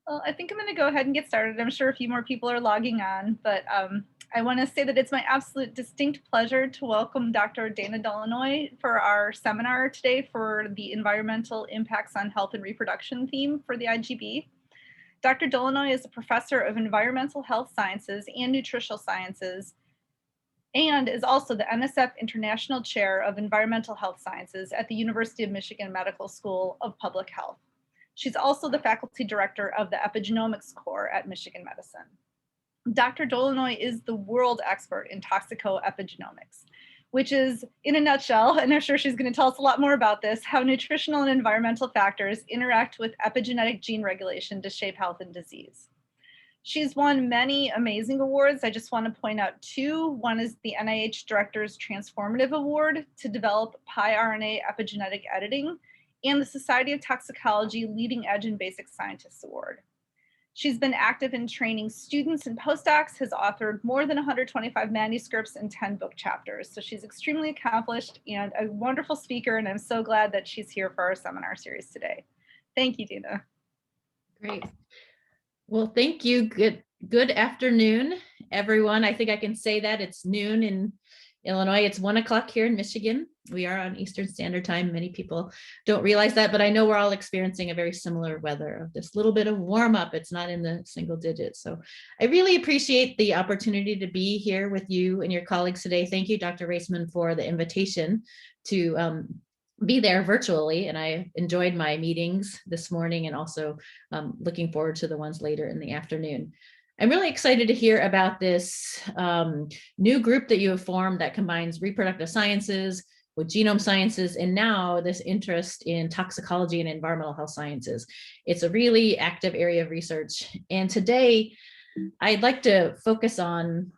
Well, I think I'm going to go ahead and get started. I'm sure a few more people are logging on, but I want to say that it's my absolute distinct pleasure to welcome Dr. Dana Dolinoy for our seminar today for the environmental impacts on health and reproduction theme for the IGB. Dr. Dolinoy is a professor of environmental health sciences and nutritional sciences, and is also the NSF International Chair of Environmental Health Sciences at the University of Michigan Medical School of Public Health. She's also the faculty director of the Epigenomics core at Michigan Medicine. Dr. Dolinoy is the world expert in toxicoepigenetics, which is, in a nutshell, and I'm sure she's going to tell us a lot more about this, how nutritional and environmental factors interact with epigenetic gene regulation to shape health and disease. She's won many amazing awards. I just want to point out two. One is the NIH Director's Transformative Award to develop piRNA epigenetic editing, and the Society of Toxicology Leading Edge and Basic Scientists Award. She's been active in training students and postdocs, has authored more than 125 manuscripts and 10 book chapters. So she's extremely accomplished and a wonderful speaker, and I'm so glad that she's here for our seminar series today. Thank you, Dina. Great. Well, thank you. Good afternoon, everyone. I think I can say that it's noon in Illinois. It's 1 o'clock here in Michigan. We are on Eastern Standard Time. Many people don't realize that, but I know we're all experiencing a very similar weather of this little bit of warm up. It's not in the single digits. So I really appreciate the opportunity to be here with you and your colleagues today. Thank you, Dr. Raceman, for the invitation to be there virtually. And I enjoyed my meetings this morning and also looking forward to the ones later in the afternoon. I'm really excited to hear about this new group that you have formed that combines reproductive sciences with genome sciences, and now this interest in toxicology and environmental health sciences. It's a really active area of research. And today, I'd like to focus on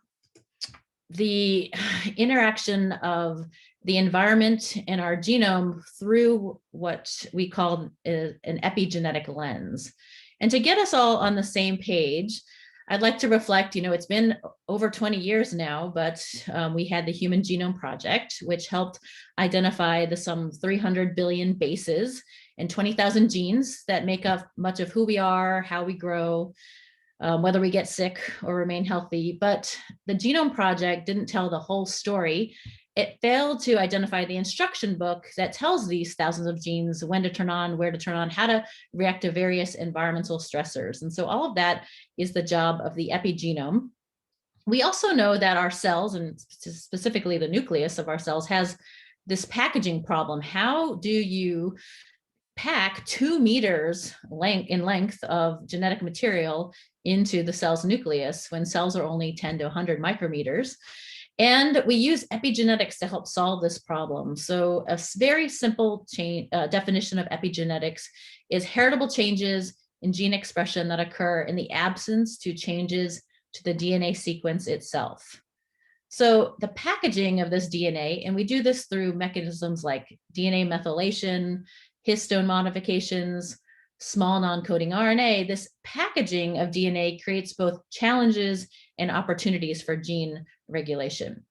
the interaction of the environment and our genome through what we call an epigenetic lens. And to get us all on the same page, I'd like to reflect, it's been over 20 years now, but we had the Human Genome Project, which helped identify the some 300 billion bases and 20,000 genes that make up much of who we are, how we grow, whether we get sick or remain healthy. But the Genome Project didn't tell the whole story. It failed to identify the instruction book that tells these thousands of genes when to turn on, where to turn on, how to react to various environmental stressors. And so all of that is the job of the epigenome. We also know that our cells, and specifically the nucleus of our cells, has this packaging problem. How do you pack 2 meters in length of genetic material into the cell's nucleus when cells are only 10 to 100 micrometers? And we use epigenetics to help solve this problem. So a very simple definition of epigenetics is heritable changes in gene expression that occur in the absence to changes to the DNA sequence itself. So the packaging of this DNA, and we do this through mechanisms like DNA methylation, histone modifications, small non-coding RNA, this packaging of DNA creates both challenges and opportunities for gene regulation.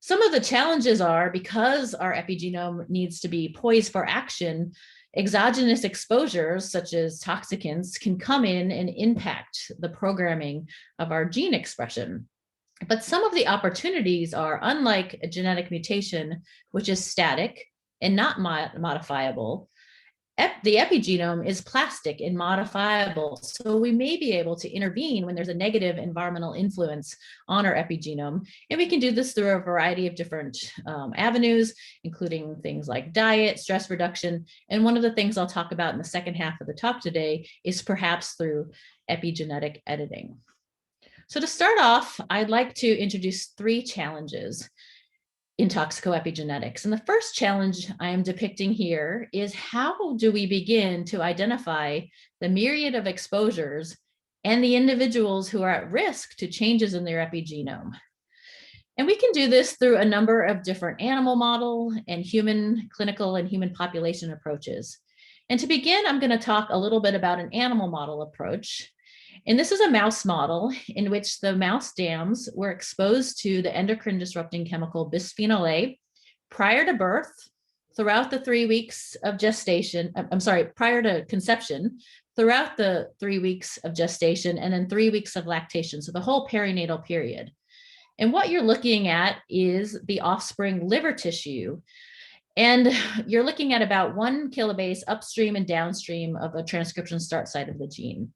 Some of the challenges are, because our epigenome needs to be poised for action, exogenous exposures such as toxicants can come in and impact the programming of our gene expression. But some of the opportunities are, unlike a genetic mutation, which is static and not modifiable, the epigenome is plastic and modifiable. So we may be able to intervene when there's a negative environmental influence on our epigenome. And we can do this through a variety of different avenues, including things like diet, stress reduction. And one of the things I'll talk about in the second half of the talk today is perhaps through epigenetic editing. So to start off, I'd like to introduce 3 challenges in toxicoepigenetics. And the first challenge I am depicting here is, how do we begin to identify the myriad of exposures and the individuals who are at risk to changes in their epigenome? And we can do this through a number of different animal model and human clinical and human population approaches. And to begin, I'm going to talk a little bit about an animal model approach. And this is a mouse model in which the mouse dams were exposed to the endocrine disrupting chemical bisphenol A prior to birth, throughout the 3 weeks of gestation, prior to conception, throughout the 3 weeks of gestation and then 3 weeks of lactation, so the whole perinatal period. And what you're looking at is the offspring liver tissue. And you're looking at about 1 kilobase upstream and downstream of a transcription start site of the gene.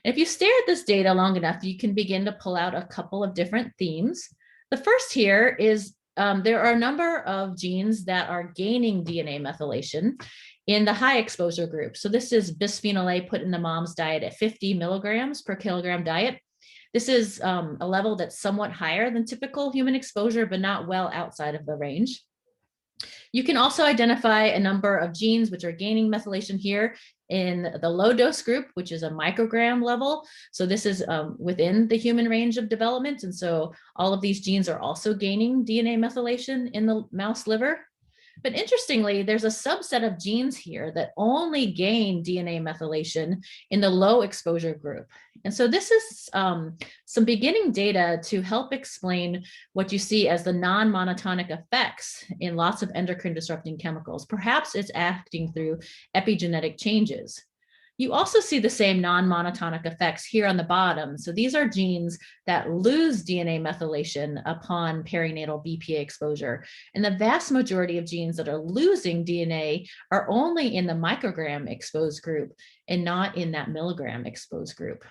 And if you stare at this data long enough, you can begin to pull out a couple of different themes. The first here is there are a number of genes that are gaining DNA methylation in the high exposure group. So this is bisphenol A put in the mom's diet at 50 milligrams per kilogram diet. This is a level that's somewhat higher than typical human exposure, but not well outside of the range. You can also identify a number of genes which are gaining methylation here in the low dose group, which is a microgram level. So this is within the human range of development. And so all of these genes are also gaining DNA methylation in the mouse liver. But interestingly, there's a subset of genes here that only gain DNA methylation in the low exposure group. And so this is some beginning data to help explain what you see as the non-monotonic effects in lots of endocrine disrupting chemicals. Perhaps it's acting through epigenetic changes. You also see the same non-monotonic effects here on the bottom. So these are genes that lose DNA methylation upon perinatal BPA exposure. And the vast majority of genes that are losing DNA are only in the microgram exposed group and not in that milligram exposed group.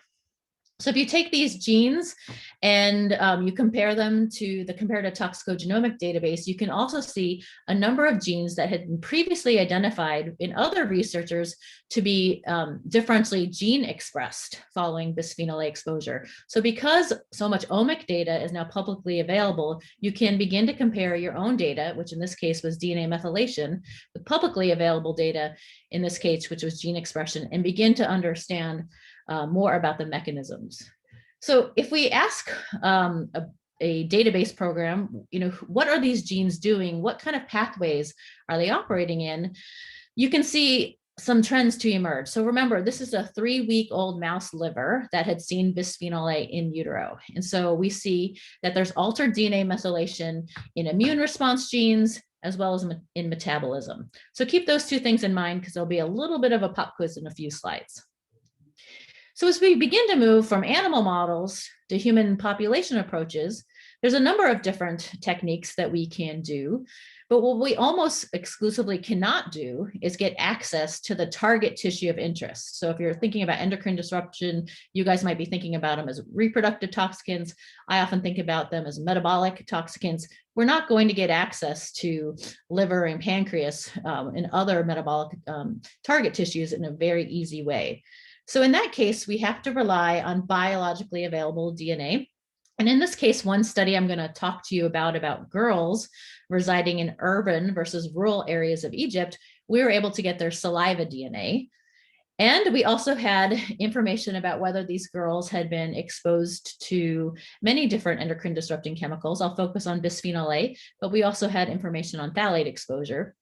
So if you take these genes and you compare them to the comparative toxicogenomic database, you can also see a number of genes that had been previously identified in other researchers to be differentially gene expressed following bisphenol A exposure. So because so much omic data is now publicly available, you can begin to compare your own data, which in this case was DNA methylation, with publicly available data in this case, which was gene expression, and begin to understand more about the mechanisms. So if we ask a database program, what are these genes doing? What kind of pathways are they operating in? You can see some trends to emerge. So remember, this is a 3-week-old mouse liver that had seen bisphenol A in utero. And so we see that there's altered DNA methylation in immune response genes, as well as in metabolism. So keep those two things in mind, because there'll be a little bit of a pop quiz in a few slides. So as we begin to move from animal models to human population approaches, there's a number of different techniques that we can do, but what we almost exclusively cannot do is get access to the target tissue of interest. So if you're thinking about endocrine disruption, you guys might be thinking about them as reproductive toxicants. I often think about them as metabolic toxicants. We're not going to get access to liver and pancreas and other metabolic target tissues in a very easy way. So in that case, we have to rely on biologically available DNA. And in this case, one study I'm going to talk to you about girls residing in urban versus rural areas of Egypt, we were able to get their saliva DNA. And we also had information about whether these girls had been exposed to many different endocrine disrupting chemicals. I'll focus on bisphenol A, but we also had information on phthalate exposure.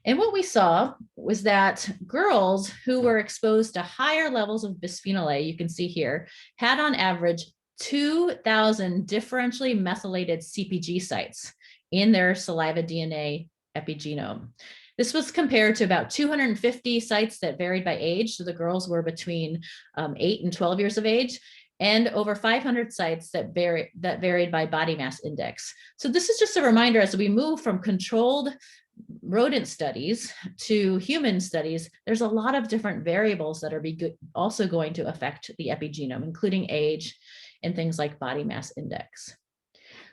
And what we saw was that girls who were exposed to higher levels of bisphenol A, you can see here, had on average 2,000 differentially methylated CpG sites in their saliva DNA epigenome. This was compared to about 250 sites that varied by age. So the girls were between 8 and 12 years of age, and over 500 sites that varied by body mass index. So this is just a reminder, as we move from controlled rodent studies to human studies, there's a lot of different variables that are also going to affect the epigenome, including age and things like body mass index.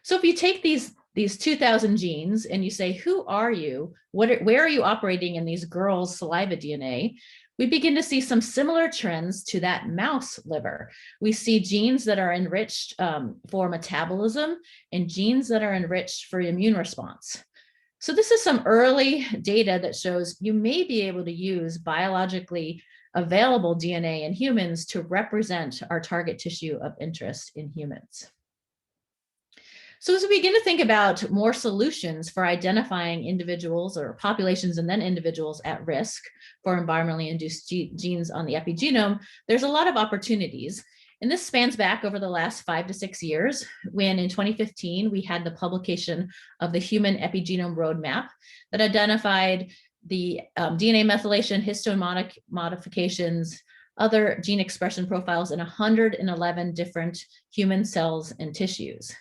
So if you take these 2,000 genes and you say, who are you? Where are you operating in these girls' saliva DNA? We begin to see some similar trends to that mouse liver. We see genes that are enriched for metabolism and genes that are enriched for immune response. So this is some early data that shows you may be able to use biologically available DNA in humans to represent our target tissue of interest in humans. So as we begin to think about more solutions for identifying individuals or populations and then individuals at risk for environmentally induced genes on the epigenome, there's a lot of opportunities. And this spans back over the last 5 to 6 years, when in 2015, we had the publication of the Human Epigenome Roadmap that identified the DNA methylation, histone modifications, other gene expression profiles in 111 different human cells and tissues.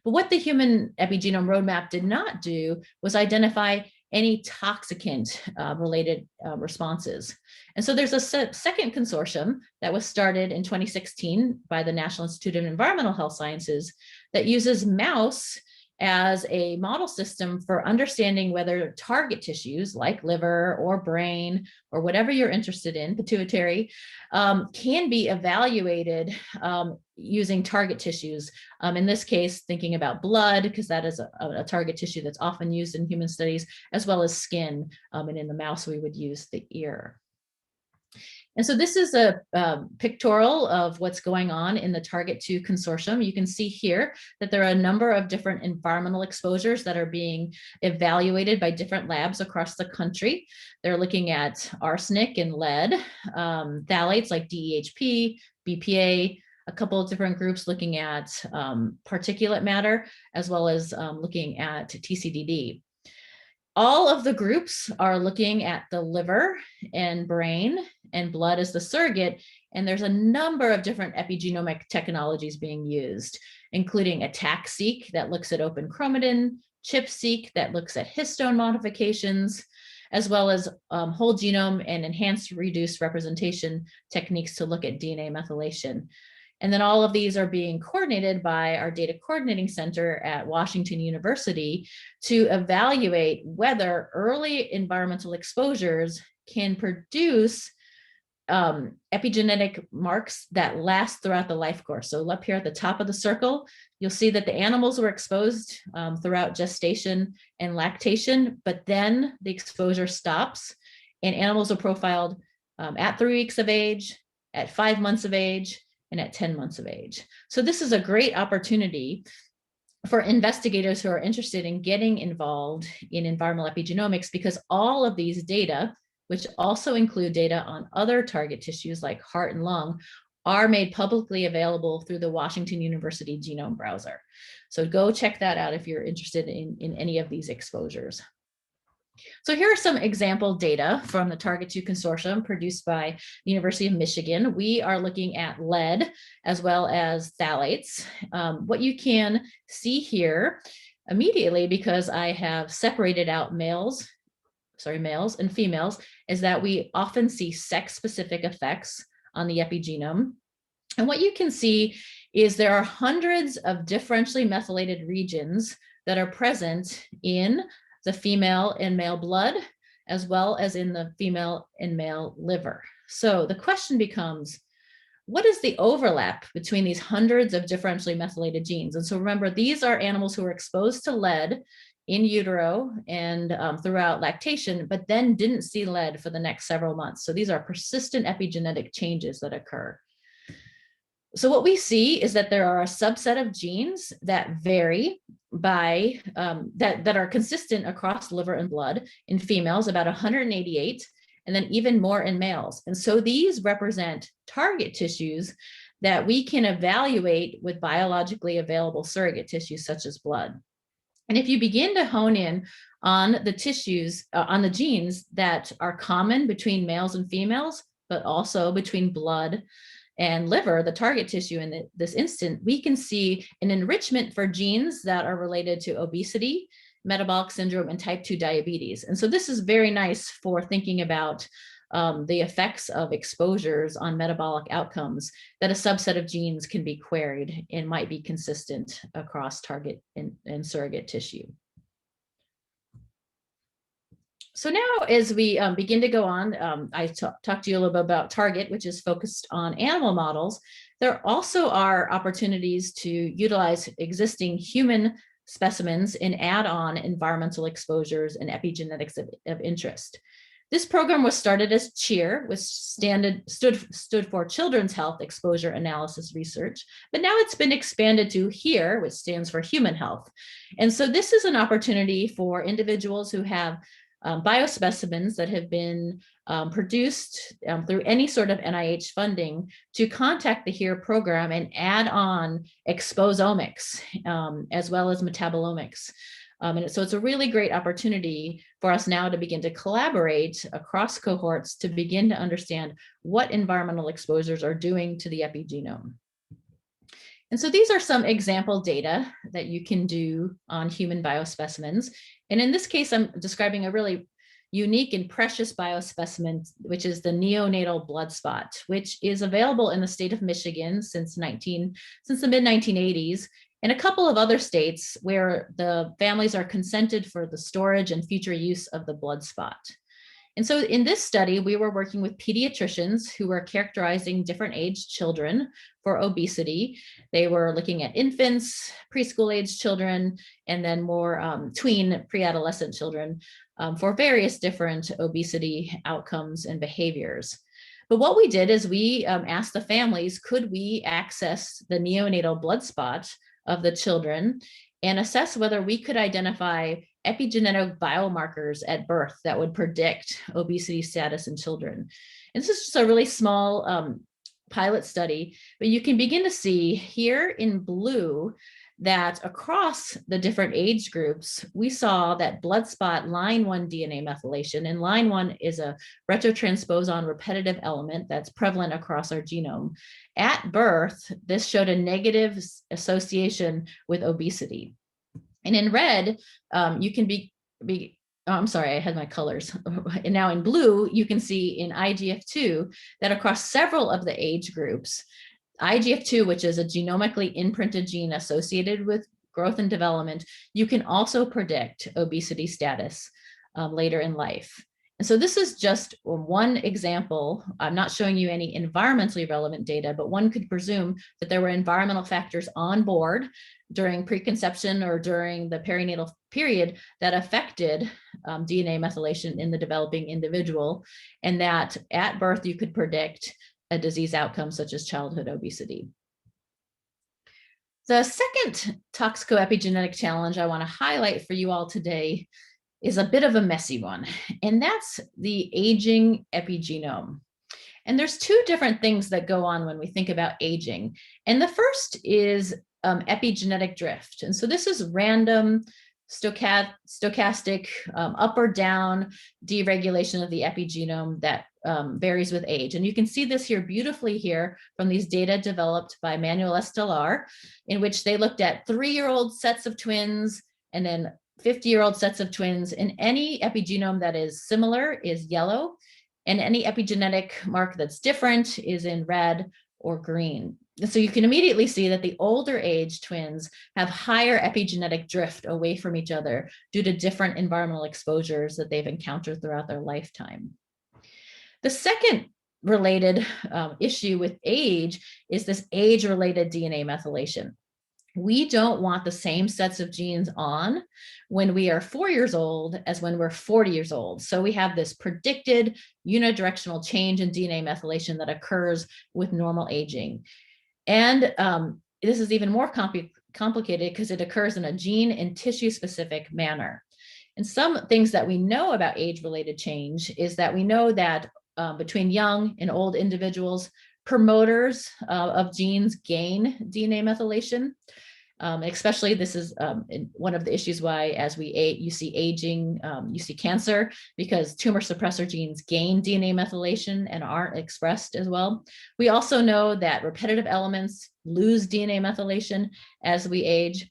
But what the Human Epigenome Roadmap did not do was identify any toxicant related responses. And so there's a second consortium that was started in 2016 by the National Institute of Environmental Health Sciences that uses mouse as a model system for understanding whether target tissues like liver or brain or whatever you're interested in, pituitary, can be evaluated using target tissues. In this case, thinking about blood, because that is a target tissue that's often used in human studies, as well as skin. And in the mouse, we would use the ear. And so this is a pictorial of what's going on in the Target 2 consortium. You can see here that there are a number of different environmental exposures that are being evaluated by different labs across the country. They're looking at arsenic and lead, phthalates like DEHP, BPA, a couple of different groups looking at particulate matter, as well as looking at TCDD. All of the groups are looking at the liver and brain and blood as the surrogate, and there's a number of different epigenomic technologies being used, including a TAC-seq that looks at open chromatin, CHIP-seq that looks at histone modifications, as well as whole genome and enhanced reduced representation techniques to look at DNA methylation. And then all of these are being coordinated by our data coordinating center at Washington University to evaluate whether early environmental exposures can produce epigenetic marks that last throughout the life course. So up here at the top of the circle, you'll see that the animals were exposed throughout gestation and lactation, but then the exposure stops and animals are profiled at 3 weeks of age, at 5 months of age, and at 10 months of age. So this is a great opportunity for investigators who are interested in getting involved in environmental epigenomics, because all of these data, which also include data on other target tissues like heart and lung, are made publicly available through the Washington University Genome Browser. So go check that out if you're interested in any of these exposures. So here are some example data from the Target 2 Consortium produced by the University of Michigan. We are looking at lead as well as phthalates. What you can see here immediately, because I have separated out males and females, is that we often see sex-specific effects on the epigenome. And what you can see is there are hundreds of differentially methylated regions that are present in the female and male blood, as well as in the female and male liver. So the question becomes, what is the overlap between these hundreds of differentially methylated genes? And so remember, these are animals who are exposed to lead in utero and throughout lactation, but then didn't see lead for the next several months. So these are persistent epigenetic changes that occur. So what we see is that there are a subset of genes that vary by, that are consistent across liver and blood in females, about 188, and then even more in males. And so these represent target tissues that we can evaluate with biologically available surrogate tissues such as blood. And if you begin to hone in on the tissues, on the genes that are common between males and females, but also between blood and liver, the target tissue in this instant, we can see an enrichment for genes that are related to obesity, metabolic syndrome, and type 2 diabetes. And so this is very nice for thinking about the effects of exposures on metabolic outcomes, that a subset of genes can be queried and might be consistent across target and surrogate tissue. So now as we begin to go on, I talked to you a little bit about Target, which is focused on animal models. There also are opportunities to utilize existing human specimens and add on environmental exposures and epigenetics of interest. This program was started as CHEAR, which stood for Children's Health Exposure Analysis Research, but now it's been expanded to HEAR, which stands for Human Health. And so this is an opportunity for individuals who have biospecimens that have been produced through any sort of NIH funding to contact the HEAR program and add on exposomics as well as metabolomics. So it's a really great opportunity for us now to begin to collaborate across cohorts to begin to understand what environmental exposures are doing to the epigenome. And so these are some example data that you can do on human biospecimens. And in this case, I'm describing a really unique and precious biospecimen, which is the neonatal bloodspot, which is available in the state of Michigan since the mid-1980s, and a couple of other states where the families are consented for the storage and future use of the blood spot. And so in this study, we were working with pediatricians who were characterizing different age children for obesity. They were looking at infants, preschool age children, and then more tween pre-adolescent children for various different obesity outcomes and behaviors. But what we did is we asked the families, could we access the neonatal blood spot of the children and assess whether we could identify epigenetic biomarkers at birth that would predict obesity status in children. And this is just a really small pilot study, but you can begin to see here in blue that across the different age groups, we saw that bloodspot line-1 DNA methylation, and line-1 is a retrotransposon repetitive element that's prevalent across our genome. At birth, this showed a negative association with obesity. And in red, you can I'm sorry, I had my colors. And now in blue, you can see in IGF-2 that across several of the age groups, IGF-2, which is a genomically imprinted gene associated with growth and development, you can also predict obesity status later in life. And so this is just one example. I'm not showing you any environmentally relevant data, but one could presume that there were environmental factors on board during preconception or during the perinatal period that affected DNA methylation in the developing individual, and that at birth you could predict a disease outcome such as childhood obesity. The second toxicoepigenetic challenge I want to highlight for you all today is a bit of a messy one, and that's the aging epigenome. And there's two different things that go on when we think about aging. And the first is epigenetic drift. And so this is random stochastic up or down deregulation of the epigenome that varies with age. And you can see this here beautifully here from these data developed by Manuel Estelar, in which they looked at 3-year-old sets of twins and then 50-year-old sets of twins, and any epigenome that is similar is yellow, and any epigenetic mark that's different is in red or green. And so you can immediately see that the older age twins have higher epigenetic drift away from each other due to different environmental exposures that they've encountered throughout their lifetime. The second related issue with age is this age-related DNA methylation. We don't want the same sets of genes on when we are 4 years old as when we're 40 years old. So we have this predicted unidirectional change in DNA methylation that occurs with normal aging. And this is even more complicated because it occurs in a gene and tissue specific manner. And some things that we know about age-related change is that we know that between young and old individuals, promoters of genes gain DNA methylation. Especially this is one of the issues why as we age, you see aging, you see cancer, because tumor suppressor genes gain DNA methylation and aren't expressed as well. We also know that repetitive elements lose DNA methylation as we age.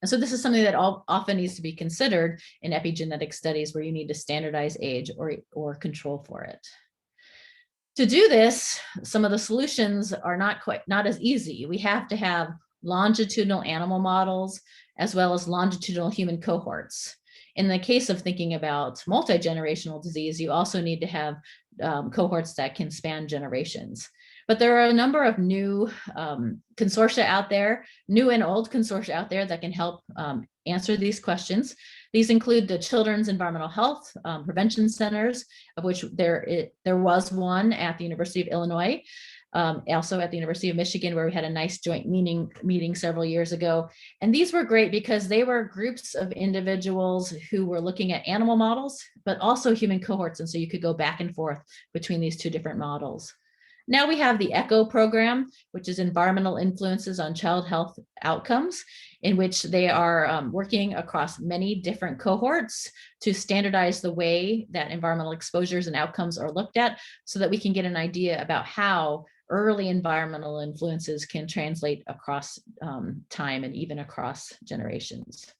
And so this is something that often needs to be considered in epigenetic studies where you need to standardize age or control for it. To do this, some of the solutions are not as easy. We have to have longitudinal animal models, as well as longitudinal human cohorts. In the case of thinking about multi-generational disease, you also need to have cohorts that can span generations. But there are a number of new consortia out there, new and old consortia out there that can help answer these questions. These include the Children's Environmental Health Prevention Centers, of which there was one at the University of Illinois. Also at the University of Michigan, where we had a nice joint meeting several years ago. And these were great because they were groups of individuals who were looking at animal models, but also human cohorts. And so you could go back and forth between these two different models. Now we have the ECHO program, which is Environmental Influences on Child Health Outcomes, in which they are working across many different cohorts to standardize the way that environmental exposures and outcomes are looked at so that we can get an idea about how early environmental influences can translate across time and even across generations.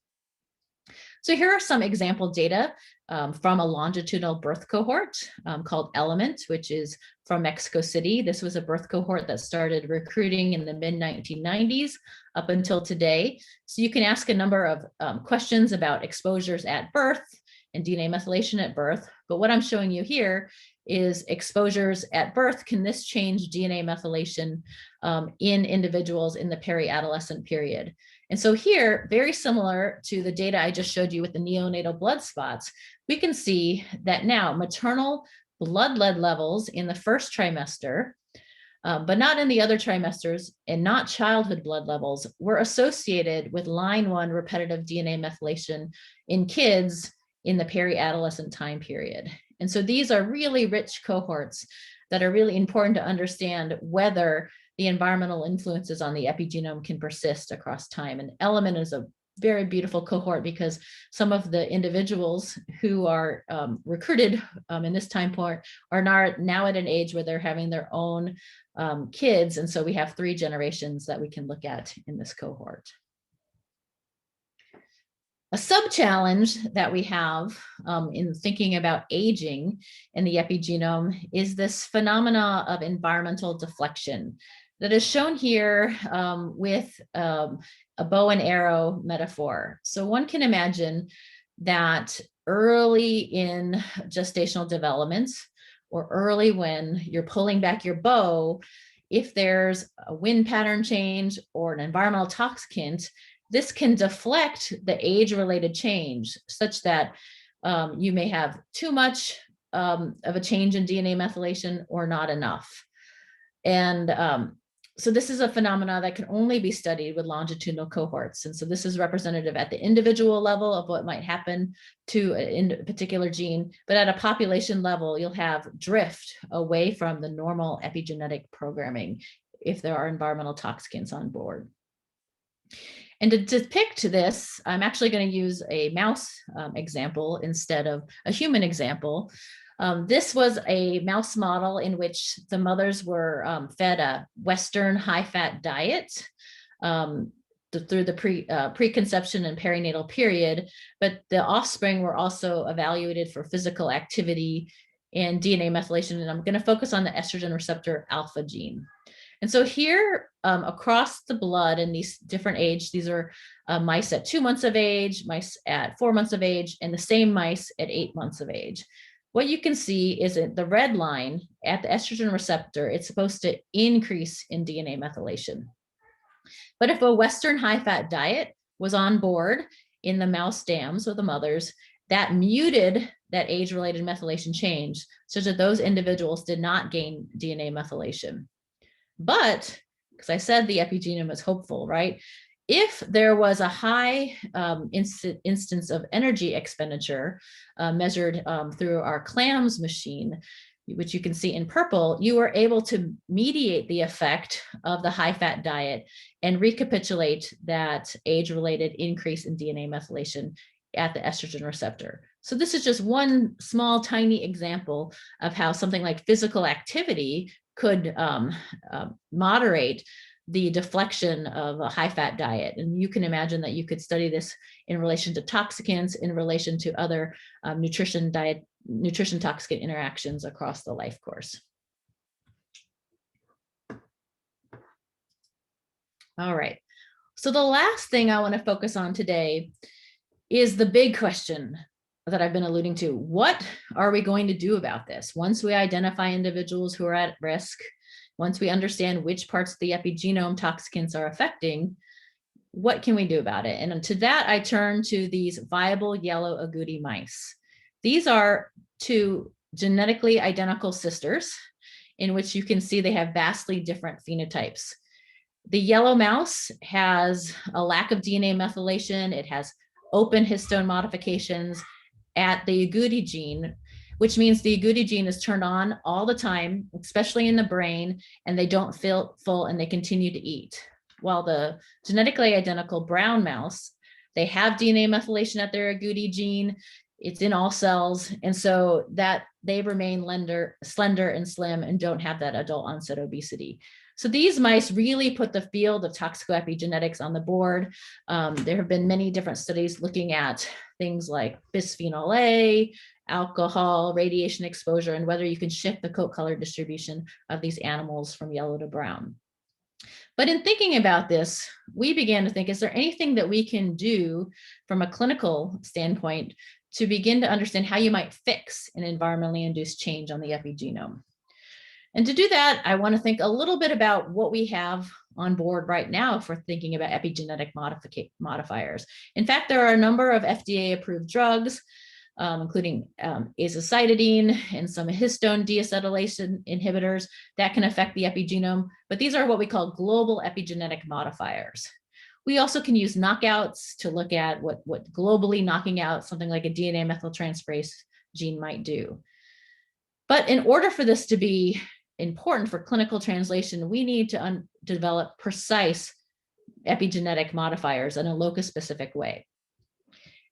So here are some example data from a longitudinal birth cohort called ELEMENT, which is from Mexico City. This was a birth cohort that started recruiting in the mid-1990s up until today. So you can ask a number of questions about exposures at birth and DNA methylation at birth. But what I'm showing you here is exposures at birth. Can this change DNA methylation in individuals in the peri-adolescent period? And so here, very similar to the data I just showed you with the neonatal blood spots, we can see that now maternal blood lead levels in the first trimester, but not in the other trimesters, and not childhood blood levels, were associated with line-1 repetitive DNA methylation in kids in the peri-adolescent time period. And so these are really rich cohorts that are really important to understand whether the environmental influences on the epigenome can persist across time. And ELEMENT is a very beautiful cohort because some of the individuals who are recruited in this time point are now at an age where they're having their own kids. And so we have 3 generations that we can look at in this cohort. A sub-challenge that we have in thinking about aging in the epigenome is this phenomena of environmental deflection that is shown here with a bow and arrow metaphor. So one can imagine that early in gestational development or early when you're pulling back your bow, if there's a wind pattern change or an environmental toxicant, this can deflect the age-related change such that you may have too much of a change in DNA methylation or not enough. And so this is a phenomena that can only be studied with longitudinal cohorts. And so this is representative at the individual level of what might happen to a particular gene, but at a population level, you'll have drift away from the normal epigenetic programming if there are environmental toxicants on board. And to depict this, I'm actually going to use a mouse example instead of a human example. This was a mouse model in which the mothers were fed a Western high-fat diet through the preconception and perinatal period, but the offspring were also evaluated for physical activity and DNA methylation. And I'm going to focus on the estrogen receptor alpha gene. And so here across the blood in these different age, these are mice at 2 months of age, mice at 4 months of age, and the same mice at 8 months of age. What you can see is that the red line at the estrogen receptor, it's supposed to increase in DNA methylation. But if a Western high-fat diet was on board in the mouse dams or the mothers, that muted that age-related methylation change such that those individuals did not gain DNA methylation. But, because I said the epigenome is hopeful, right? If there was a high instance of energy expenditure measured through our CLAMS machine, which you can see in purple, you were able to mediate the effect of the high-fat diet and recapitulate that age-related increase in DNA methylation at the estrogen receptor. So this is just one small, tiny example of how something like physical activity could moderate the deflection of a high-fat diet. And you can imagine that you could study this in relation to toxicants, in relation to other nutrition toxicant interactions across the life course. All right, so the last thing I want to focus on today is the big question that I've been alluding to. What are we going to do about this? Once we identify individuals who are at risk, once we understand which parts of the epigenome toxicants are affecting, what can we do about it? And to that, I turn to these viable yellow agouti mice. These are 2 genetically identical sisters in which you can see they have vastly different phenotypes. The yellow mouse has a lack of DNA methylation. It has open histone modifications at the agouti gene, which means the agouti gene is turned on all the time, especially in the brain, and they don't feel full and they continue to eat. While the genetically identical brown mouse, they have DNA methylation at their agouti gene. It's in all cells. And so that they remain slender and slim and don't have that adult onset obesity. So these mice really put the field of toxicoepigenetics on the board. There have been many different studies looking at things like bisphenol A, alcohol, radiation exposure, and whether you can shift the coat color distribution of these animals from yellow to brown. But in thinking about this, we began to think, is there anything that we can do from a clinical standpoint to begin to understand how you might fix an environmentally induced change on the epigenome? And to do that, I want to think a little bit about what we have on board right now for thinking about epigenetic modifiers. In fact, there are a number of FDA-approved drugs, including azacitidine and some histone deacetylation inhibitors that can affect the epigenome, but these are what we call global epigenetic modifiers. We also can use knockouts to look at what globally knocking out something like a DNA methyltransferase gene might do. But in order for this to be important for clinical translation, we need to develop precise epigenetic modifiers in a locus-specific way.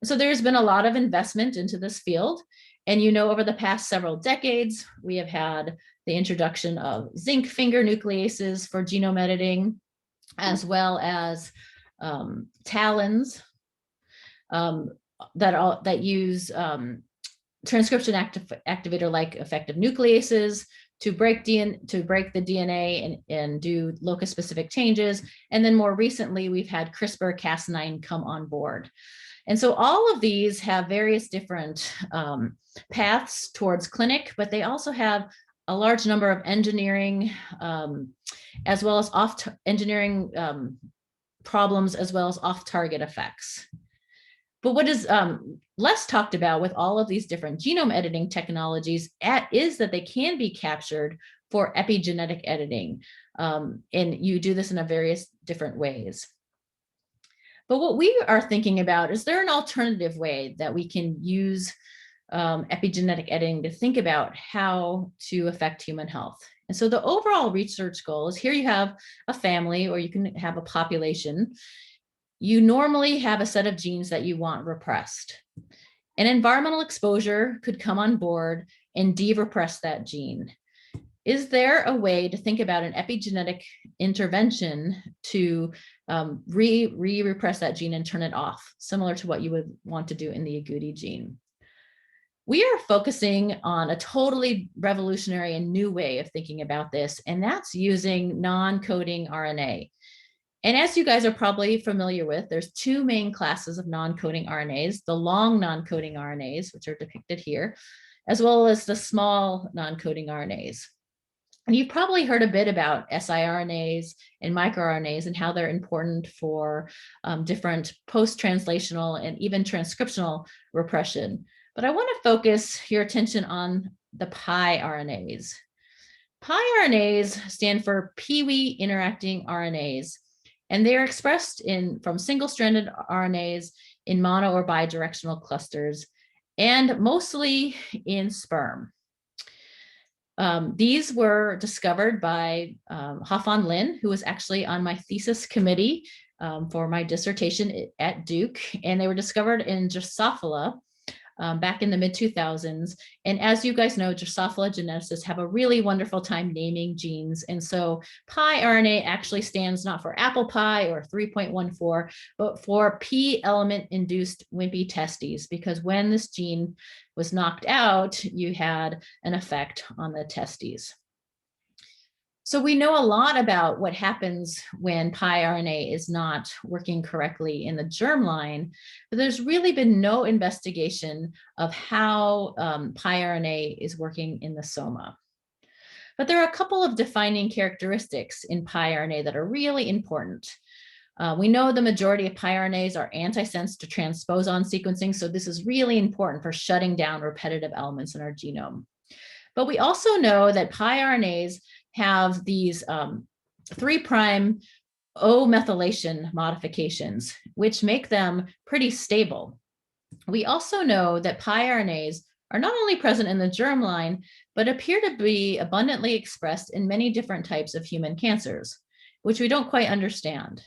So there's been a lot of investment into this field. And over the past several decades, we have had the introduction of zinc finger nucleases for genome editing, as well as talons that use transcription activator-like effective nucleases to break the DNA and do locus-specific changes. And then more recently, we've had CRISPR-Cas9 come on board. And so all of these have various different paths towards clinic, but they also have a large number of engineering as well as engineering problems, as well as off-target effects. But what is less talked about with all of these different genome editing technologies is that they can be captured for epigenetic editing. And you do this in various different ways. But what we are thinking about, is there an alternative way that we can use epigenetic editing to think about how to affect human health? And so the overall research goal is, here you have a family, or you can have a population. You normally have a set of genes that you want repressed. An environmental exposure could come on board and de-repress that gene. Is there a way to think about an epigenetic intervention to repress that gene and turn it off, similar to what you would want to do in the agouti gene? We are focusing on a totally revolutionary and new way of thinking about this, and that's using non-coding RNA. And as you guys are probably familiar with, there's two main classes of non-coding RNAs, the long non-coding RNAs, which are depicted here, as well as the small non-coding RNAs. And you've probably heard a bit about siRNAs and microRNAs and how they're important for different post-translational and even transcriptional repression. But I want to focus your attention on the piRNAs. piRNAs stand for PIWI-interacting RNAs, and they are expressed from single-stranded RNAs in mono or bidirectional clusters, and mostly in sperm. These were discovered by Ha-Fan Lin, who was actually on my thesis committee for my dissertation at Duke, and they were discovered in Drosophila back in the mid-2000s. And as you guys know, Drosophila geneticists have a really wonderful time naming genes. And so piRNA actually stands not for apple pie or 3.14, but for P element induced wimpy testes, because when this gene was knocked out, you had an effect on the testes. So we know a lot about what happens when piRNA is not working correctly in the germline, but there's really been no investigation of how piRNA is working in the soma. But there are a couple of defining characteristics in piRNA that are really important. We know the majority of piRNAs are antisense to transposon sequencing, so this is really important for shutting down repetitive elements in our genome. But we also know that piRNAs have these 3' O-methylation modifications, which make them pretty stable. We also know that piRNAs are not only present in the germline, but appear to be abundantly expressed in many different types of human cancers, which we don't quite understand.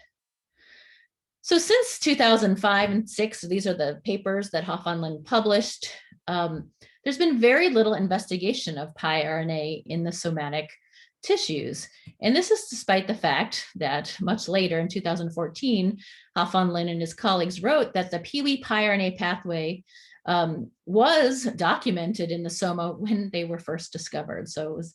So since 2005 and 6, these are the papers that Hoff-Lin published, there's been very little investigation of piRNA in the somatic tissues. And this is despite the fact that much later in 2014, Hoff-Lin and his colleagues wrote that the PIWI-piRNA pathway was documented in the soma when they were first discovered. So it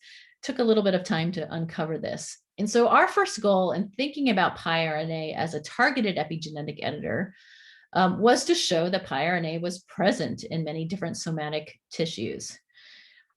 took a little bit of time to uncover this. And so our first goal in thinking about piRNA as a targeted epigenetic editor was to show that piRNA was present in many different somatic tissues.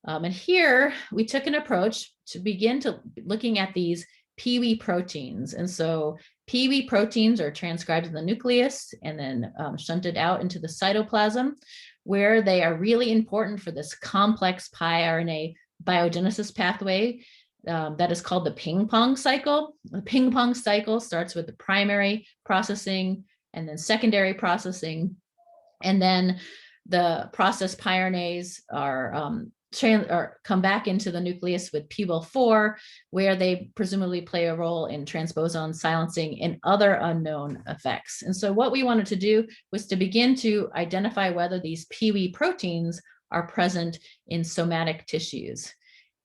And here we took an approach to begin to looking at these PIWI proteins. And so PIWI proteins are transcribed in the nucleus and then shunted out into the cytoplasm, where they are really important for this complex piRNA biogenesis pathway that is called the ping pong cycle. The ping pong cycle starts with the primary processing and then secondary processing. And then the processed piRNAs are come back into the nucleus with PIWIL4, where they presumably play a role in transposon silencing and other unknown effects. And so what we wanted to do was to begin to identify whether these PIWI proteins are present in somatic tissues.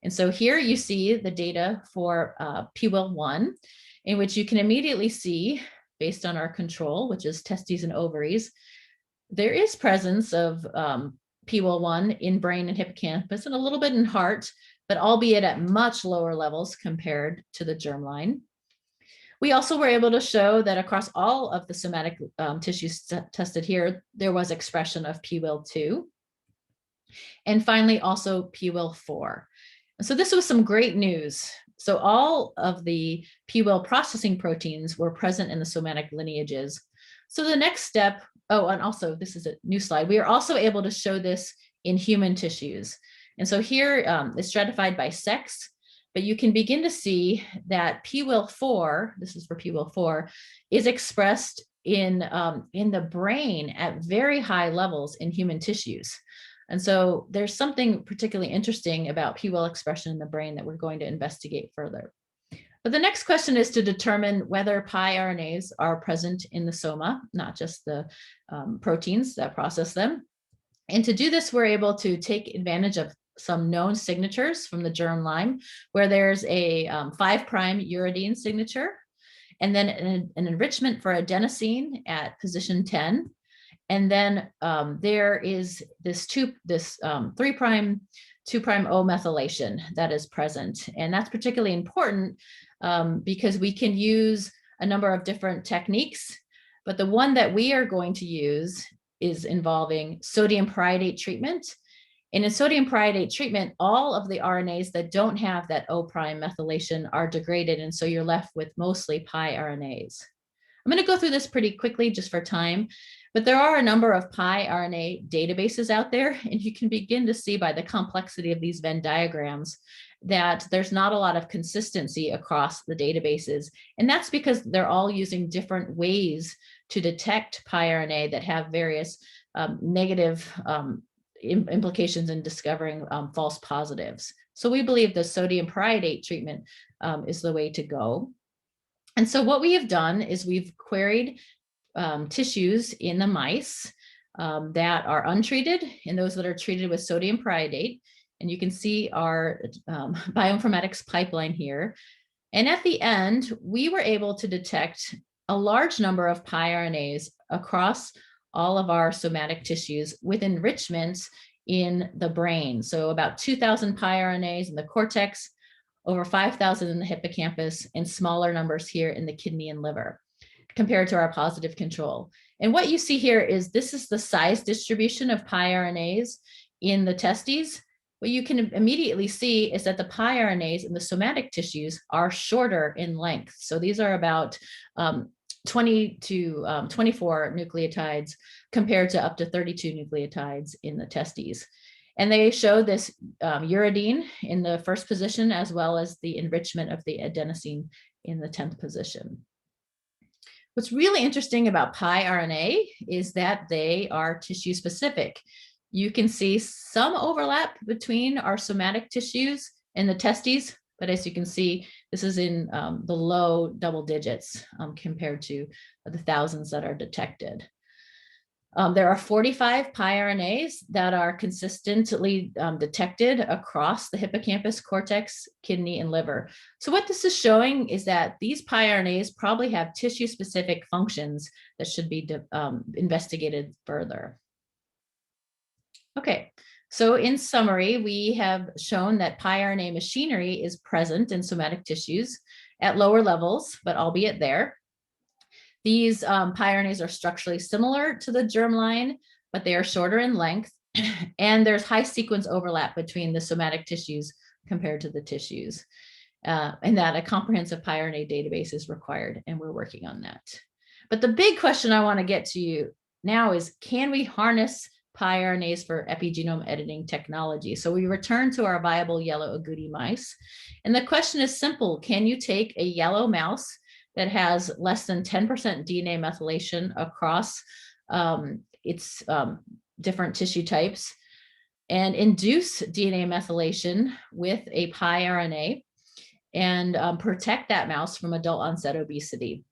And so here you see the data for PIWIL1, in which you can immediately see, based on our control, which is testes and ovaries, there is presence of PIWIL1 in brain and hippocampus and a little bit in heart, but albeit at much lower levels compared to the germline. We also were able to show that across all of the somatic tissues tested here, there was expression of PIWIL2. And finally, also PIWIL4. So this was some great news. So all of the PIWIL processing proteins were present in the somatic lineages. So the next step, oh, and also this is a new slide. We are also able to show this in human tissues. And so here it's stratified by sex, but you can begin to see that PIWIL4, this is for PIWIL4, is expressed in the brain at very high levels in human tissues. And so there's something particularly interesting about PIWIL expression in the brain that we're going to investigate further. But the next question is to determine whether piRNAs are present in the soma, not just the proteins that process them. And to do this, we're able to take advantage of some known signatures from the germline, where there's a 5' uridine signature, and then an enrichment for adenosine at position 10. And then there is this 3' 2'O methylation that is present. And that's particularly important because we can use a number of different techniques, but the one that we are going to use is involving sodium peri-adate treatment. And in sodium peri-adate treatment, all of the RNAs that don't have that O' methylation are degraded. And so you're left with mostly piRNAs. I'm going to go through this pretty quickly just for time, but there are a number of piRNA databases out there, and you can begin to see by the complexity of these Venn diagrams that there's not a lot of consistency across the databases. And that's because they're all using different ways to detect piRNA that have various negative implications in discovering false positives. So we believe the sodium peri-adate treatment is the way to go. And so what we have done is we've queried tissues in the mice that are untreated and those that are treated with sodium peri-adate. And you can see our bioinformatics pipeline here. And at the end, we were able to detect a large number of piRNAs across all of our somatic tissues with enrichments in the brain. So about 2,000 piRNAs in the cortex, over 5,000 in the hippocampus, and smaller numbers here in the kidney and liver compared to our positive control. And what you see here is this is the size distribution of piRNAs in the testes. What you can immediately see is that the piRNAs in the somatic tissues are shorter in length. So these are about 20 to 24 nucleotides compared to up to 32 nucleotides in the testes. And they show this uridine in the first position, as well as the enrichment of the adenosine in the 10th position. What's really interesting about piRNA is that they are tissue specific. you can see some overlap between our somatic tissues and the testes, but as you can see, this is in the low double digits compared to the thousands that are detected. There are 45 piRNAs that are consistently detected across the hippocampus, cortex, kidney, and liver. So what this is showing is that these piRNAs probably have tissue-specific functions that should be investigated further. Okay, so in summary, we have shown that piRNA machinery is present in somatic tissues at lower levels, but albeit there. These piRNAs are structurally similar to the germline, but they are shorter in length, and there's high sequence overlap between the somatic tissues compared to the tissues, and that a comprehensive piRNA database is required, and we're working on that. But the big question I want to get to you now is, can we harness piRNAs for epigenome editing technology? So we return to our viable yellow agouti mice, and the question is simple: can you take a yellow mouse that has less than 10% DNA methylation across its different tissue types and induce DNA methylation with a piRNA and protect that mouse from adult onset obesity?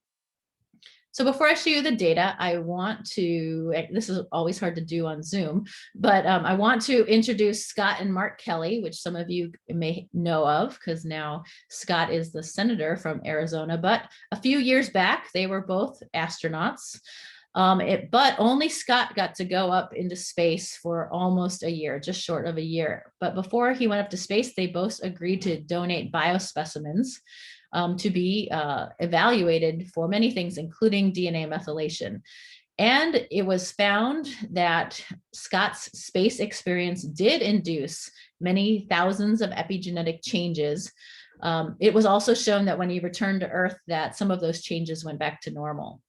So before I show you the data, I want to, this is always hard to do on Zoom, but I want to introduce Scott and Mark Kelly, which some of you may know of because now Scott is the senator from Arizona, but a few years back, they were both astronauts, but only Scott got to go up into space for almost a year, just short of a year. But before he went up to space, they both agreed to donate biospecimens to be evaluated for many things, including DNA methylation. And it was found that Scott's space experience did induce many thousands of epigenetic changes. It was also shown that when he returned to Earth, that some of those changes went back to normal.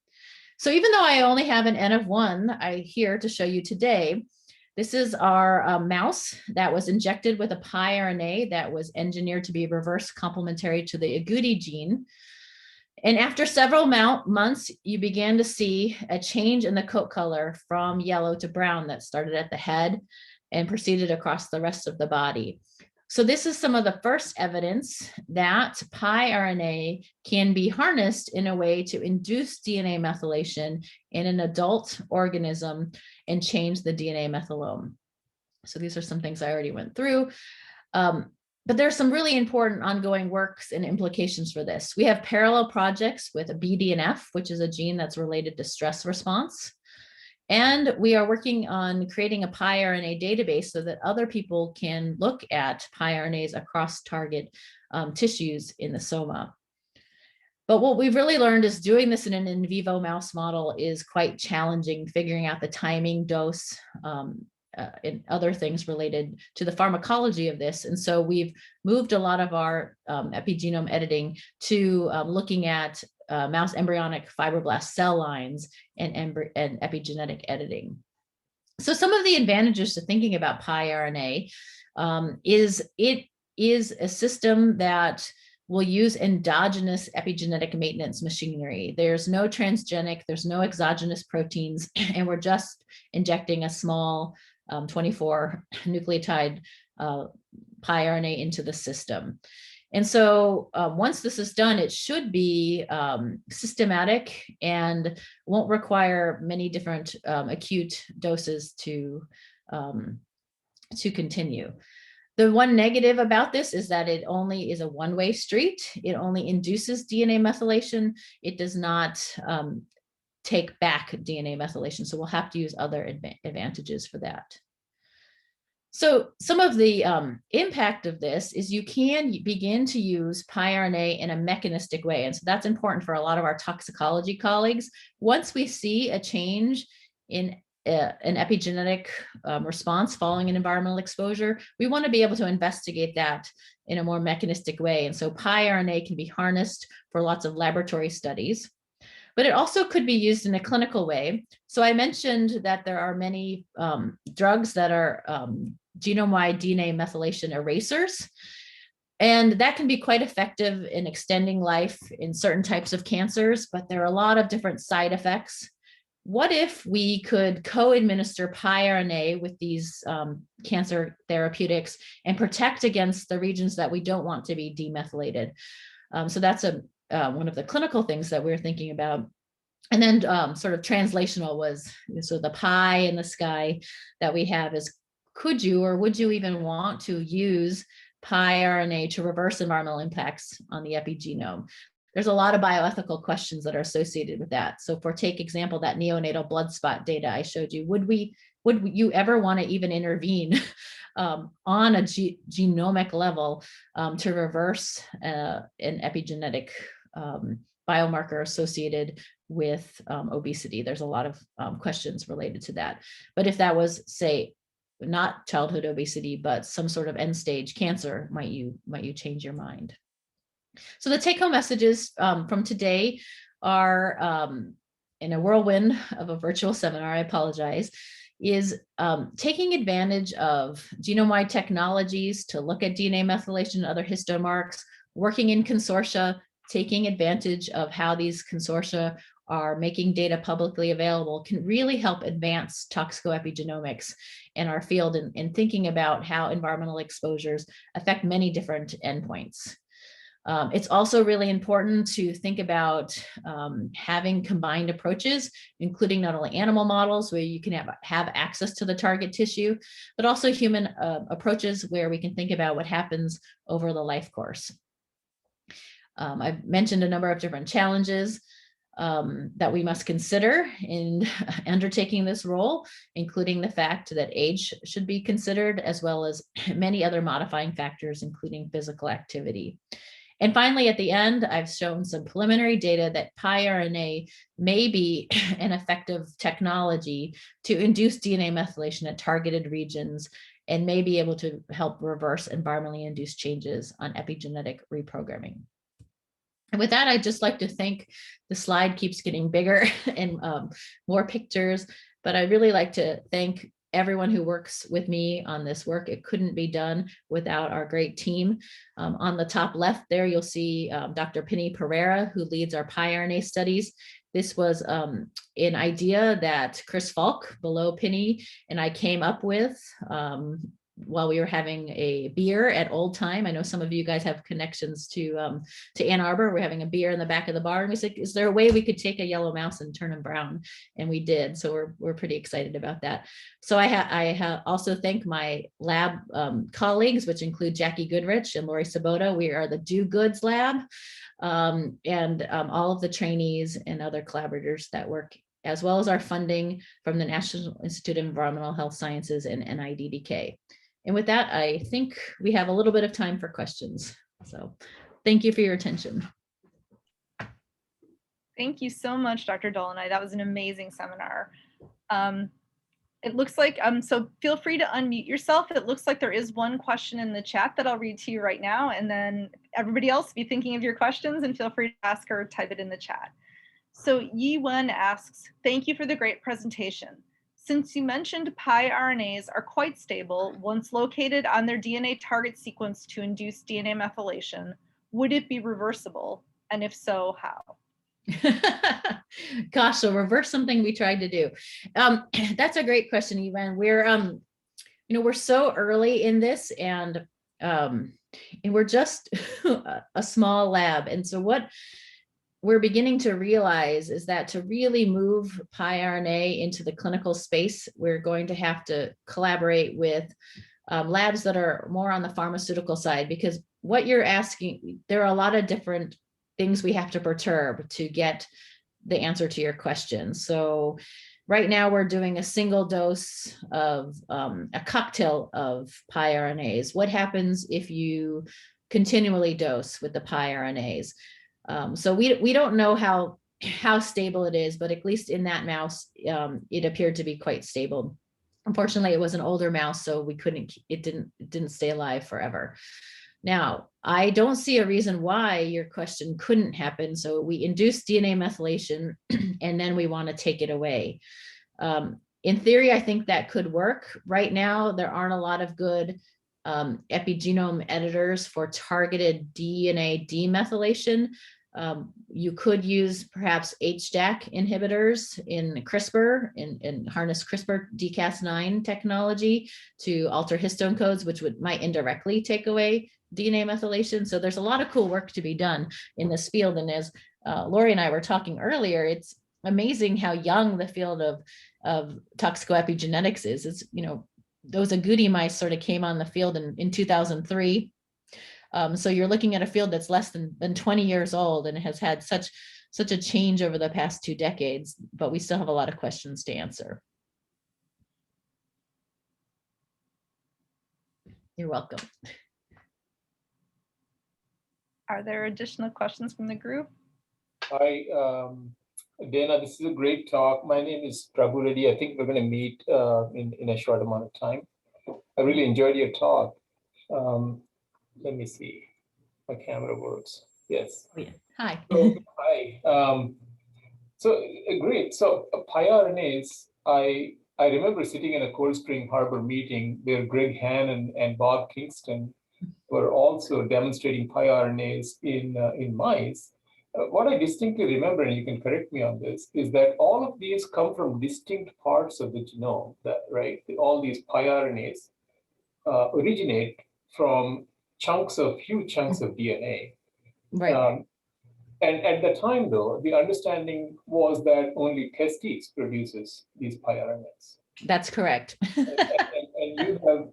So even though I only have an N of 1 here to show you today, this is our mouse that was injected with a piRNA that was engineered to be reverse complementary to the agouti gene. And after several months, you began to see a change in the coat color from yellow to brown that started at the head and proceeded across the rest of the body. So this is some of the first evidence that piRNA can be harnessed in a way to induce DNA methylation in an adult organism and change the DNA methylome. So these are some things I already went through. But there's some really important ongoing works and implications for this. We have parallel projects with a BDNF, which is a gene that's related to stress response. And we are working on creating a piRNA database so that other people can look at piRNAs across target tissues in the soma. But what we've really learned is doing this in an in vivo mouse model is quite challenging, figuring out the timing, dose, and other things related to the pharmacology of this. And so we've moved a lot of our epigenome editing to looking at mouse embryonic fibroblast cell lines and epigenetic editing. So some of the advantages to thinking about piRNA is it is a system that will use endogenous epigenetic maintenance machinery. There's no transgenic, there's no exogenous proteins, and we're just injecting a small 24 nucleotide piRNA into the system. And so once this is done, it should be systematic and won't require many different acute doses to continue. The one negative about this is that it only is a one-way street. It only induces DNA methylation. It does not take back DNA methylation. So we'll have to use other advantages for that. So some of the impact of this is you can begin to use piRNA in a mechanistic way. And so that's important for a lot of our toxicology colleagues. Once we see a change in an epigenetic response following an environmental exposure, we want to be able to investigate that in a more mechanistic way. And so piRNA can be harnessed for lots of laboratory studies, but it also could be used in a clinical way. So I mentioned that there are many drugs that are genome-wide DNA methylation erasers, and that can be quite effective in extending life in certain types of cancers, but there are a lot of different side effects what if we could co-administer piRNA with these cancer therapeutics and protect against the regions that we don't want to be demethylated? So that's one of the clinical things that we're thinking about. And then sort of translational was, so the pie in the sky that we have is, could you or would you even want to use piRNA to reverse environmental impacts on the epigenome? There's a lot of bioethical questions that are associated with that. So for take example, that neonatal blood spot data I showed you, would you ever want to even intervene on a genomic level to reverse an epigenetic biomarker associated with obesity? There's a lot of questions related to that. But if that was, say, not childhood obesity, but some sort of end stage cancer, might you change your mind? So the take home messages from today are, in a whirlwind of a virtual seminar, I apologize, is taking advantage of genome-wide technologies to look at DNA methylation and other histone marks, working in consortia, taking advantage of how these consortia are making data publicly available can really help advance toxicoepigenomics in our field and thinking about how environmental exposures affect many different endpoints. It's also really important to think about having combined approaches, including not only animal models where you can have access to the target tissue, but also human approaches where we can think about what happens over the life course. I've mentioned a number of different challenges that we must consider in undertaking this role, including the fact that age should be considered, as well as many other modifying factors, including physical activity. And finally, at the end, I've shown some preliminary data that piRNA may be an effective technology to induce DNA methylation at targeted regions and may be able to help reverse environmentally induced changes on epigenetic reprogramming. And with that, I'd just like to thank, the slide keeps getting bigger and more pictures, but I'd really like to thank everyone who works with me on this work. It couldn't be done without our great team. On the top left there, you'll see Dr. Penny Pereira, who leads our piRNA studies. This was an idea that Chris Falk, below Penny, and I came up with while we were having a beer at Old Time. I know some of you guys have connections to Ann Arbor. We're having a beer in the back of the bar, and we said, is there a way we could take a yellow mouse and turn him brown? And we did. So we're pretty excited about that. So I also thank my lab colleagues, which include Jackie Goodrich and Lori Sabota. We are the Do Goods Lab, and all of the trainees and other collaborators that work, as well as our funding from the National Institute of Environmental Health Sciences and NIEHS. And with that, I think we have a little bit of time for questions. So thank you for your attention. Thank you so much, Dr. Dolinoy. That was an amazing seminar. It looks like, so feel free to unmute yourself. It looks like there is one question in the chat that I'll read to you right now. And then everybody else be thinking of your questions and feel free to ask or type it in the chat. So Yi Wen asks, thank you for the great presentation. Since you mentioned piRNAs are quite stable once located on their DNA target sequence to induce DNA methylation, would it be reversible? And if so, how? Gosh, so reverse something we tried to do. That's a great question, Yvonne. We're so early in this, and we're just a small lab. And so what we're beginning to realize is that to really move piRNA into the clinical space, we're going to have to collaborate with labs that are more on the pharmaceutical side, because what you're asking, there are a lot of different things we have to perturb to get the answer to your question. So right now we're doing a single dose of a cocktail of piRNAs. What happens if you continually dose with the piRNAs? So we don't know how stable it is, but at least in that mouse, it appeared to be quite stable. Unfortunately, it was an older mouse, so it didn't stay alive forever. Now, I don't see a reason why your question couldn't happen. So we induce DNA methylation, and then we want to take it away. In theory, I think that could work. Right now, there aren't a lot of good epigenome editors for targeted DNA demethylation. You could use perhaps HDAC inhibitors in CRISPR and harness CRISPR Cas9 technology to alter histone codes, which might indirectly take away DNA methylation. So there's a lot of cool work to be done in this field. And as Lori and I were talking earlier, it's amazing how young the field of toxicoepigenetics is. It's, those agouti mice sort of came on the field in 2003. So you're looking at a field that's less than 20 years old, and it has had such a change over the past 2 decades, but we still have a lot of questions to answer. You're welcome. Are there additional questions from the group? Hi, Dana, this is a great talk. My name is Prabhu Reddy. I think we're going to meet in a short amount of time. I really enjoyed your talk. Let me see. My camera works. Yes. Oh, yeah. Hi. So, hi. Great. So piRNAs, I remember sitting in a Cold Spring Harbor meeting where Greg Hann and Bob Kingston were also demonstrating piRNAs in mice. What I distinctly remember, and you can correct me on this, is that all of these come from distinct parts of the genome, right? All these piRNAs originate from huge chunks of DNA. Right. And at the time, though, the understanding was that only testes produces these piRNAs. That's correct. and you have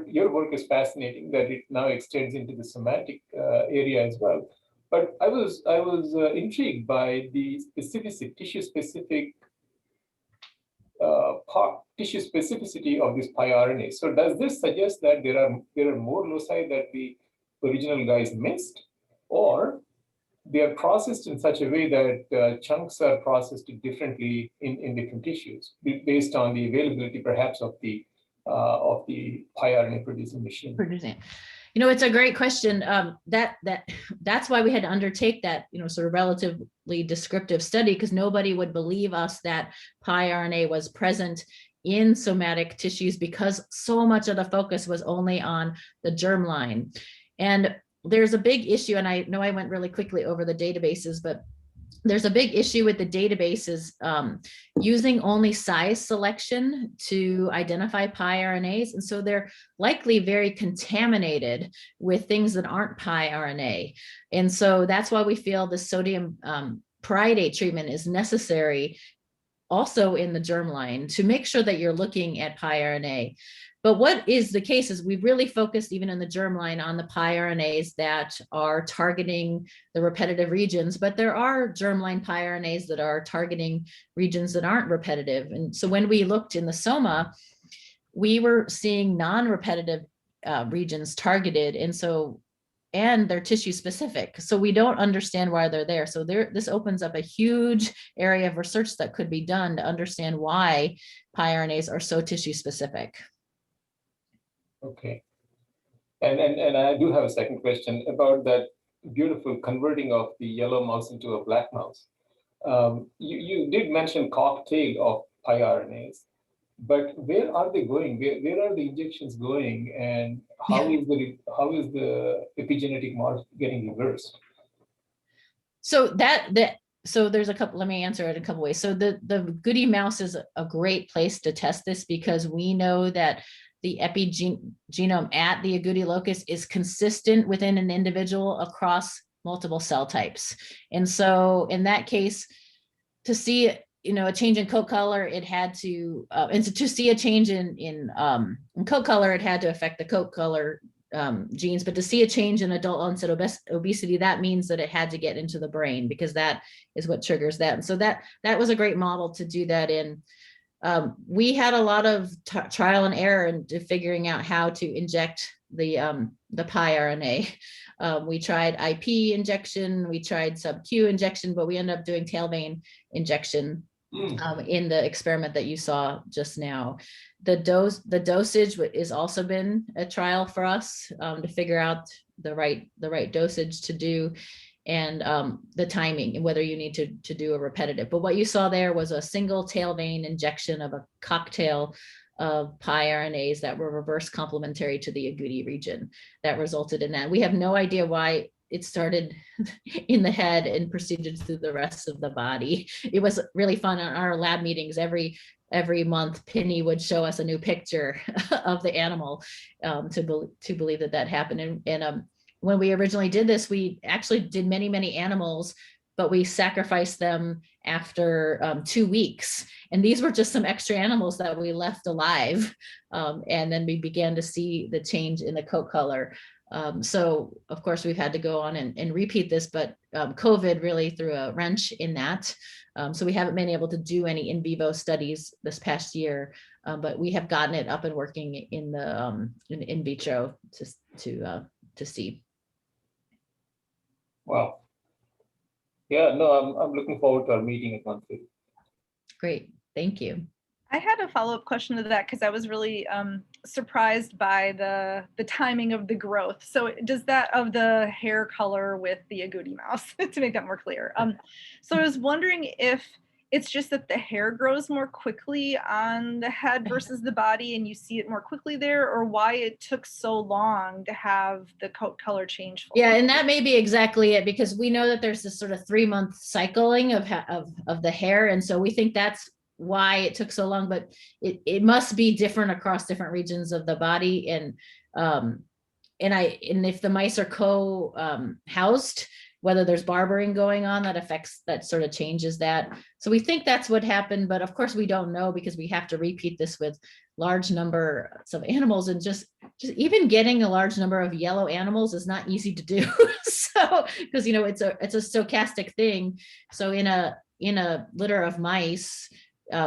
your work is fascinating that it now extends into the somatic area as well. But I was intrigued by the tissue-specific tissue specificity of this piRNA. So does this suggest that there are more loci that the original guys missed, or they are processed in such a way that chunks are processed differently in different tissues based on the availability, perhaps, of the piRNA producing machine? It's a great question. That's why we had to undertake that, sort of relatively descriptive study, because nobody would believe us that piRNA was present in somatic tissues because so much of the focus was only on the germline. And there's a big issue, and I know I went really quickly over the databases, but there's a big issue with the databases using only size selection to identify piRNAs. And so they're likely very contaminated with things that aren't piRNA. And so that's why we feel the sodium peridate treatment is necessary also in the germline to make sure that you're looking at piRNA. But what is the case is we've really focused even in the germline on the piRNAs that are targeting the repetitive regions, but there are germline piRNAs that are targeting regions that aren't repetitive. And so when we looked in the soma, we were seeing non-repetitive regions targeted, and they're tissue specific. So we don't understand why they're there. So this opens up a huge area of research that could be done to understand why piRNAs are so tissue specific. Okay. And I do have a second question about that beautiful converting of the yellow mouse into a black mouse. You did mention cocktail of piRNAs, but where are they going? Where are the injections going, and how is the epigenetic mark getting reversed? So so there's a couple. Let me answer it in a couple ways. So the Goody mouse is a great place to test this because we know that the epigenome at the agouti locus is consistent within an individual across multiple cell types. And so in that case, to see a change in coat color, it had to, and to see a change in coat color, it had to affect the coat color genes. But to see a change in adult onset obesity, that means that it had to get into the brain because that is what triggers that. And so that was a great model to do that in. We had a lot of trial and error into figuring out how to inject the piRNA. We tried IP injection, we tried sub-Q injection, but we ended up doing tail vein injection in the experiment that you saw just now. The dosage is also been a trial for us to figure out the right dosage to do, and the timing and whether you need to do a repetitive. But what you saw there was a single tail vein injection of a cocktail of piRNAs that were reverse complementary to the agouti region that resulted in that. We have no idea why it started in the head and proceeded through the rest of the body. It was really fun on our lab meetings. Every month, Penny would show us a new picture of the animal to believe that happened. And when we originally did this, we actually did many animals, but we sacrificed them after 2 weeks. And these were just some extra animals that we left alive. And then we began to see the change in the coat color. So of course we've had to go on and repeat this, but COVID really threw a wrench in that. So we haven't been able to do any in vivo studies this past year, but we have gotten it up and working in the in vitro to see. Wow. Yeah, no, I'm looking forward to our meeting at monthly. Great, thank you. I had a follow-up question to that because I was really surprised by the timing of the growth. So does that of the hair color with the agouti mouse to make that more clear? So I was wondering if it's just that the hair grows more quickly on the head versus the body and you see it more quickly there, or why it took so long to have the coat color change fully? Yeah, and that may be exactly it, because we know that there's this sort of 3-month cycling of the hair. And so we think that's why it took so long, but it must be different across different regions of the body. And if the mice are housed, whether there's barbering going on, that sort of changes that. So we think that's what happened, but of course we don't know, because we have to repeat this with large numbers of animals, and just even getting a large number of yellow animals is not easy to do. So, because it's a stochastic thing. So in a litter of mice,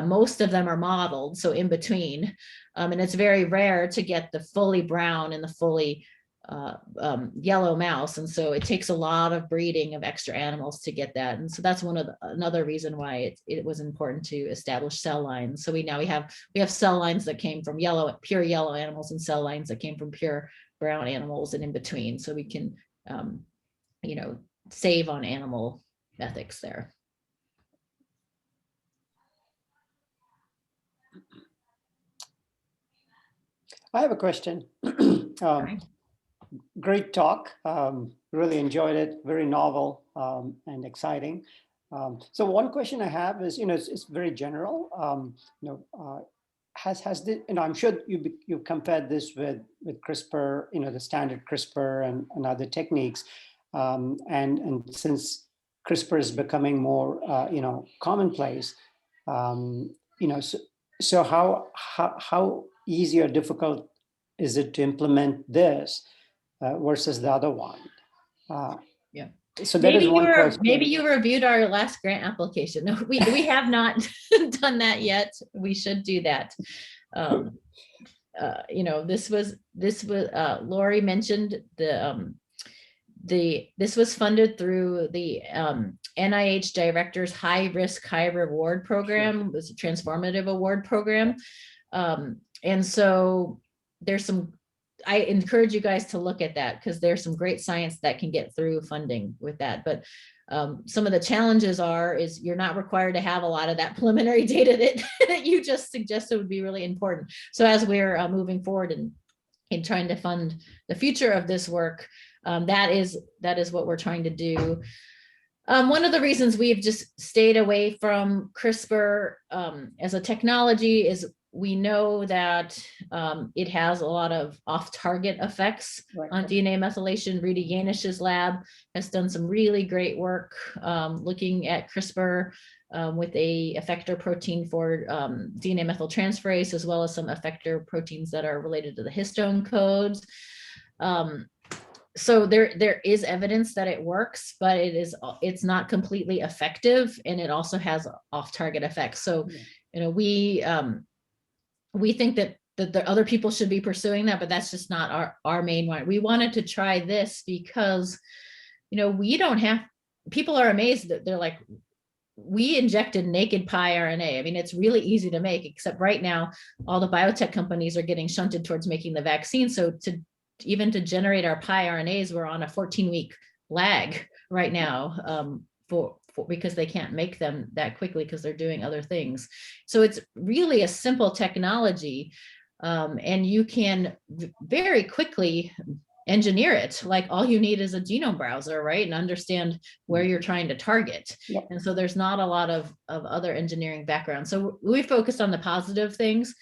most of them are mottled, so in between, and it's very rare to get the fully brown and the fully yellow mouse, and so it takes a lot of breeding of extra animals to get that. And so that's another reason why it was important to establish cell lines. So we have cell lines that came from pure yellow animals, and cell lines that came from pure brown animals, and in between, so we can save on animal ethics there. I have a question. Great talk. Really enjoyed it. Very novel and exciting. So one question I have is, it's very general. I'm sure you compared this with CRISPR, the standard CRISPR and other techniques, and since CRISPR is becoming more, commonplace, so how easy or difficult is it to implement this versus the other one? Yeah. So that is one question. Maybe you reviewed our last grant application. No, we have not done that yet. We should do that. This was Lori mentioned this was funded through the NIH Director's High Risk, High Reward program. It was a transformative award program. And so I encourage you guys to look at that, because there's some great science that can get through funding with that. But some of the challenges is you're not required to have a lot of that preliminary data that you just suggested would be really important. So as we're moving forward in trying to fund the future of this work, that is what we're trying to do. One of the reasons we've just stayed away from CRISPR as a technology is we know that it has a lot of off-target effects on DNA methylation. Rudy Yanish's lab has done some really great work looking at CRISPR with a effector protein for DNA methyltransferase, as well as some effector proteins that are related to the histone codes. So there is evidence that it works, but it's not completely effective, and it also has off-target effects. So we think that the other people should be pursuing that, but that's just not our main one. We wanted to try this because, people are amazed that they're like, we injected naked piRNA. I mean, it's really easy to make, except right now, all the biotech companies are getting shunted towards making the vaccine. So even to generate our piRNAs, we're on a 14-week lag right now because they can't make them that quickly because they're doing other things. So it's really a simple technology, and you can very quickly engineer it. Like all you need is a genome browser, right? And understand where you're trying to target. Yep. And so there's not a lot of other engineering background. So we focused on the positive things.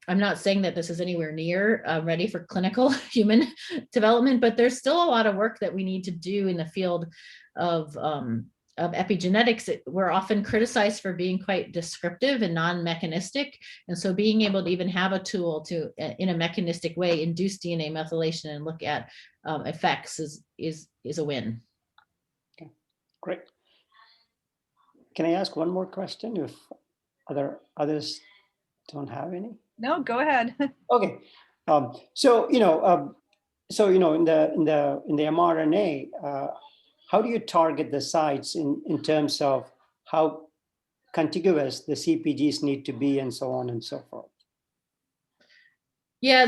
I'm not saying that this is anywhere near ready for clinical human development, but there's still a lot of work that we need to do in the field of epigenetics. We're often criticized for being quite descriptive and non-mechanistic. And so being able to even have a tool to, in a mechanistic way, induce DNA methylation and look at effects is a win. Okay, great. Can I ask one more question if others don't have any? No, go ahead. Okay. So in the mRNA, how do you target the sites in terms of how contiguous the CPGs need to be and so on and so forth? Yeah,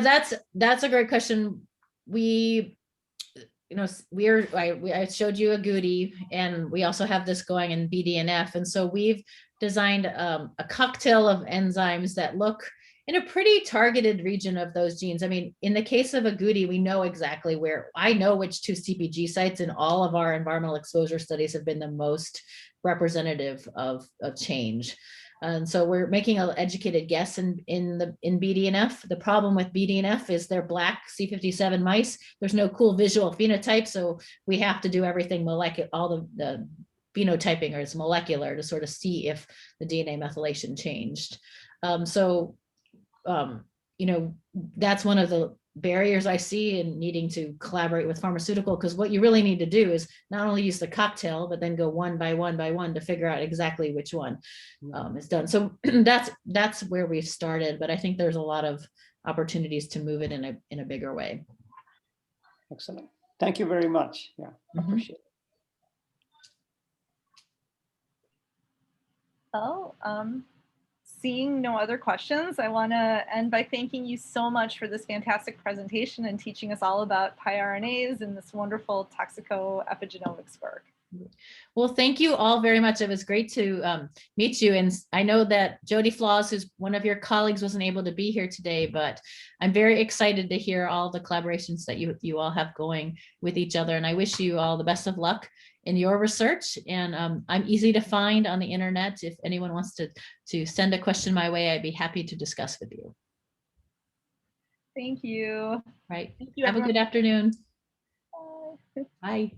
that's a great question. I showed you a goodie, and we also have this going in BDNF. And so we've designed a cocktail of enzymes that look in a pretty targeted region of those genes. I mean, in the case of a goodie, we know exactly where. I know which 2 CPG sites in all of our environmental exposure studies have been the most representative of change. And so we're making an educated guess in BDNF. The problem with BDNF is they're black C57 mice. There's no cool visual phenotype, so we have to do everything molecular. All the phenotyping is molecular to sort of see if the DNA methylation changed. That's one of the barriers I see in needing to collaborate with pharmaceutical, because what you really need to do is not only use the cocktail, but then go one by one to figure out exactly which one is done. So that's where we've started, but I think there's a lot of opportunities to move it in a bigger way. Excellent. Thank you very much. Yeah, appreciate it. Well, seeing no other questions, I want to end by thanking you so much for this fantastic presentation and teaching us all about piRNAs and this wonderful toxicoepigenomics work. Well, thank you all very much. It was great to meet you. And I know that Jody Flaws, who's one of your colleagues, wasn't able to be here today, but I'm very excited to hear all the collaborations that you all have going with each other. And I wish you all the best of luck in your research. And I'm easy to find on the internet. If anyone wants to send a question my way, I'd be happy to discuss with you. Thank you. Right. Thank you, have a good afternoon. Bye. Bye.